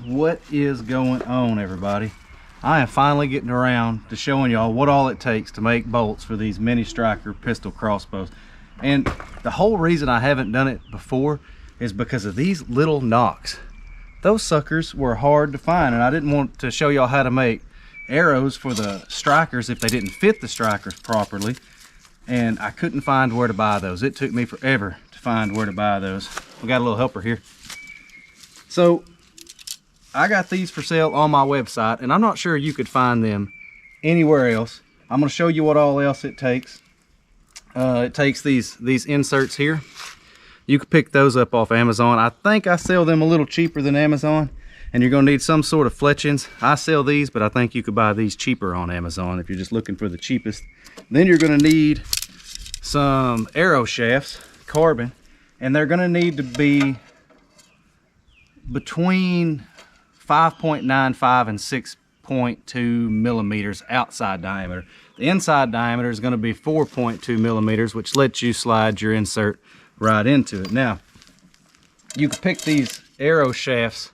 What is going on, everybody? I am finally getting around to showing y'all what all it takes to make bolts for these Mini Striker Pistol Crossbows. And the whole reason I haven't done it before is because of these little nocks. Those suckers were hard to find, and I didn't want to show y'all how to make arrows for the strikers if they didn't fit the strikers properly, and I couldn't find where to buy those. It took me forever to find where to buy those. We got a little helper here. So I got these for sale on my website, and I'm not sure you could find them anywhere else. I'm going to show you what all else it takes. It takes these inserts here. You can pick those up off Amazon. I think I sell them a little cheaper than Amazon, and you're going to need some sort of fletchings. I sell these, but I think you could buy these cheaper on Amazon if you're just looking for the cheapest. Then you're going to need some arrow shafts, carbon, and they're going to need to be between 5.95 and 6.2 millimeters outside diameter. The inside diameter is going to be 4.2 millimeters, which lets you slide your insert right into it. Now, you can pick these arrow shafts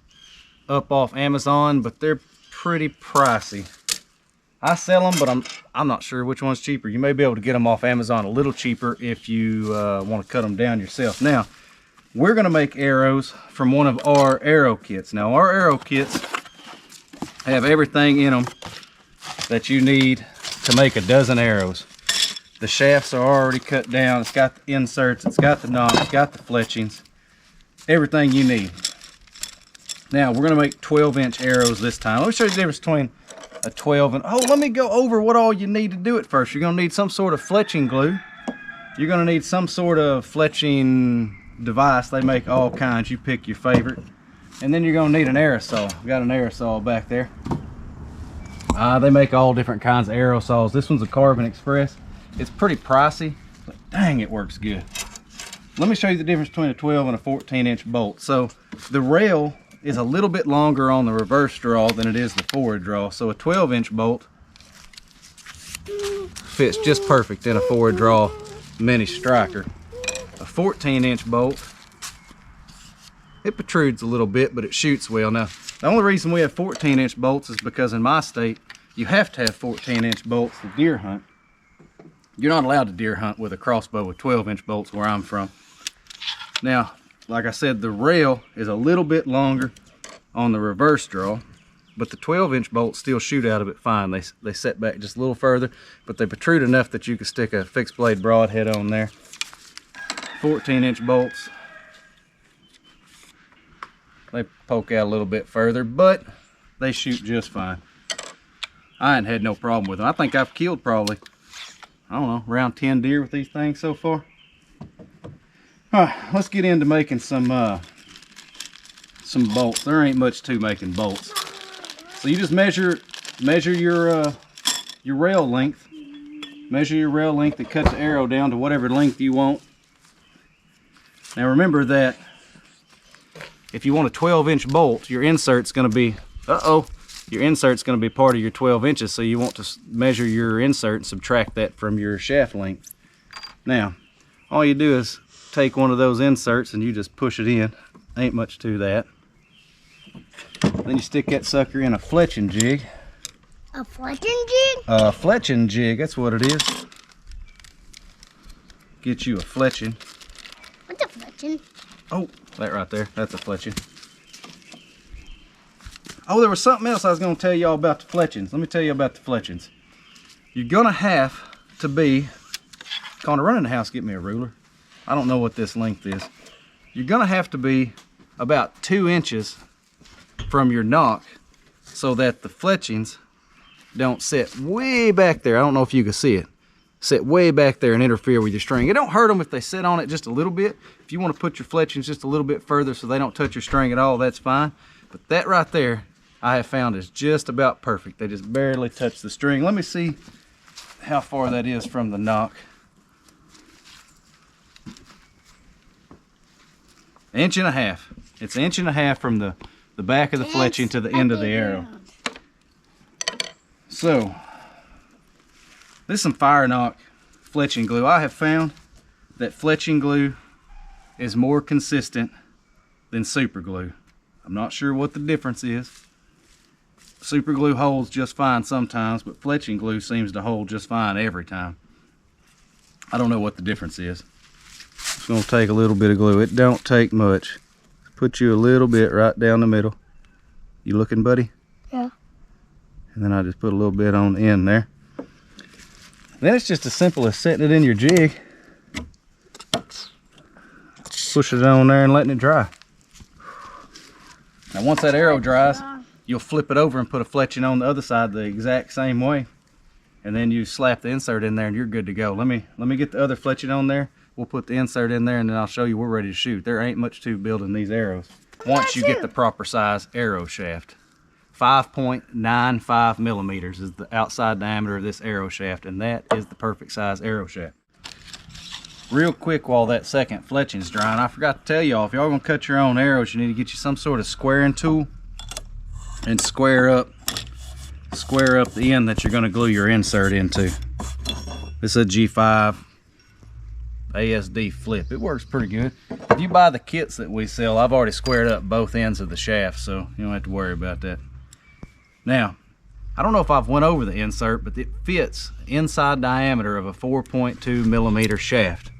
up off Amazon, but they're pretty pricey. I sell them, but I'm not sure which one's cheaper. You may be able to get them off Amazon a little cheaper if you want to cut them down yourself. Now, we're going to make arrows from one of our arrow kits. Now, our arrow kits have everything in them that you need to make a dozen arrows. The shafts are already cut down. It's got the inserts, it's got the knobs, it's got the fletchings, everything you need. Now, we're going to make 12-inch arrows this time. Let me show you the difference between a 12 and... Oh, let me go over what all you need to do it first. You're going to need some sort of fletching glue. You're going to need some sort of fletching device. They make all kinds. You pick your favorite. And then you're going to need an aerosol. I've got an aerosol back there. They make all different kinds of aerosols. This one's a Carbon Express. It's pretty pricey, but dang, it works good. Let me show you the difference between a 12 and a 14-inch bolt. So the rail is a little bit longer on the reverse draw than it is the forward draw. So a 12-inch bolt fits just perfect in a forward draw Mini Striker. A 14-inch bolt, it protrudes a little bit, but it shoots well. Now, the only reason we have 14-inch bolts is because in my state, you have to have 14-inch bolts to deer hunt. You're not allowed to deer hunt with a crossbow with 12-inch bolts where I'm from. Now, like I said, the rail is a little bit longer on the reverse draw, but the 12-inch bolts still shoot out of it fine. They set back just a little further, but they protrude enough that you can stick a fixed blade broadhead on there. 14-inch bolts, they poke out a little bit further, but they shoot just fine. I ain't had no problem with them. I think I've killed probably, I don't know, around 10 deer with these things so far. All right, let's get into making some bolts. There ain't much to making bolts. So you just measure your rail length. Measure your rail length and cut the arrow down to whatever length you want. Now remember that if you want a 12-inch bolt, your insert's going to be, your insert's going to be part of your 12 inches, so you want to measure your insert and subtract that from your shaft length. Now, all you do is take one of those inserts and you just push it in. Ain't much to that. Then you stick that sucker in a fletching jig. A fletching jig? A fletching jig, that's what it is. Get you a fletching. What's a fletching? Oh, that right there, that's a fletching. Oh, there was something else I was going to tell y'all about the fletchings. Let me tell you about the fletchings. You're going to have to be, Connor, run in the house, get me a ruler. I don't know what this length is. You're going to have to be about 2 inches from your nock so that the fletchings don't sit way back there. I don't know if you can see it. Sit way back there and interfere with your string. It don't hurt them if they sit on it just a little bit. If you want to put your fletchings just a little bit further so they don't touch your string at all, that's fine. But that right there, I have found is just about perfect. They just barely touch the string. Let me see how far that is from the nock. 1.5 inches. It's 1.5 inches from the back of the fletching to the end of the arrow. So, this is some fire knock fletching glue. I have found that fletching glue is more consistent than super glue. I'm not sure what the difference is. Super glue holds just fine sometimes, but fletching glue seems to hold just fine every time. I don't know what the difference is. Just gonna take a little bit of glue. It don't take much. Put you a little bit right down the middle. You looking, buddy? Yeah. And then I just put a little bit on the end there. Then it's just as simple as setting it in your jig. Push it on there and letting it dry. Now once that arrow dries, you'll flip it over and put a fletching on the other side the exact same way. And then you slap the insert in there and you're good to go. Let me get the other fletching on there. We'll put the insert in there and then I'll show you we're ready to shoot. There ain't much to building these arrows once you get the proper size arrow shaft. 5.95 millimeters is the outside diameter of this arrow shaft, and that is the perfect size arrow shaft. Real quick while that second fletching's drying, I forgot to tell y'all, if y'all gonna cut your own arrows, you need to get you some sort of squaring tool and square up the end that you're gonna glue your insert into. This is a G5 ASD flip. It works pretty good. If you buy the kits that we sell, I've already squared up both ends of the shaft, so you don't have to worry about that. Now, I don't know if I've went over the insert, but it fits inside diameter of a 4.2 millimeter shaft.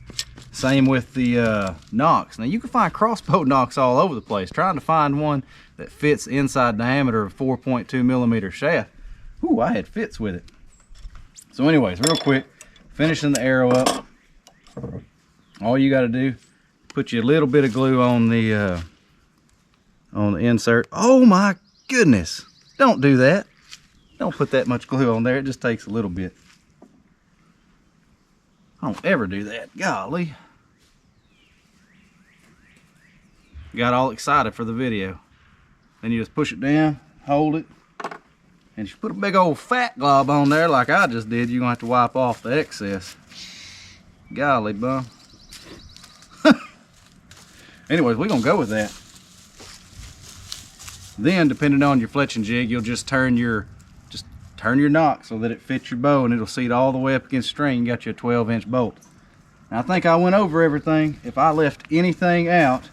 Same with the nocks. Now you can find crossbow nocks all over the place. Trying to find one that fits inside diameter of 4.2 millimeter shaft. Ooh, I had fits with it. So anyways, real quick, finishing the arrow up. All you got to do, put you a little bit of glue on the insert. Oh my goodness! Don't do that. Don't put that much glue on there. It just takes a little bit. I don't ever do that. Golly. Got all excited for the video. Then you just push it down, hold it, and if you put a big old fat glob on there like I just did, you're gonna have to wipe off the excess. Golly, bum. Anyways, we're gonna go with that. Then, depending on your fletching jig, you'll just turn your knock so that it fits your bow and it'll seat all the way up against the string. You got you a 12-inch bolt. Now, I think I went over everything. If I left anything out,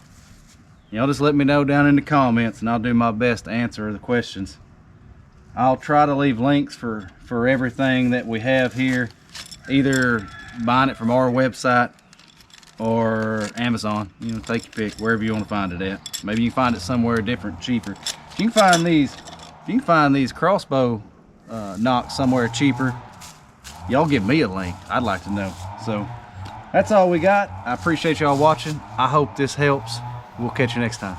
y'all just let me know down in the comments and I'll do my best to answer the questions. I'll try to leave links for everything that we have here, either buying it from our website or Amazon. You know, take your pick, wherever you want to find it at. Maybe you can find it somewhere different, cheaper. If you can find these crossbow nocks somewhere cheaper, y'all give me a link. I'd like to know. So that's all we got. I appreciate y'all watching. I hope this helps. We'll catch you next time.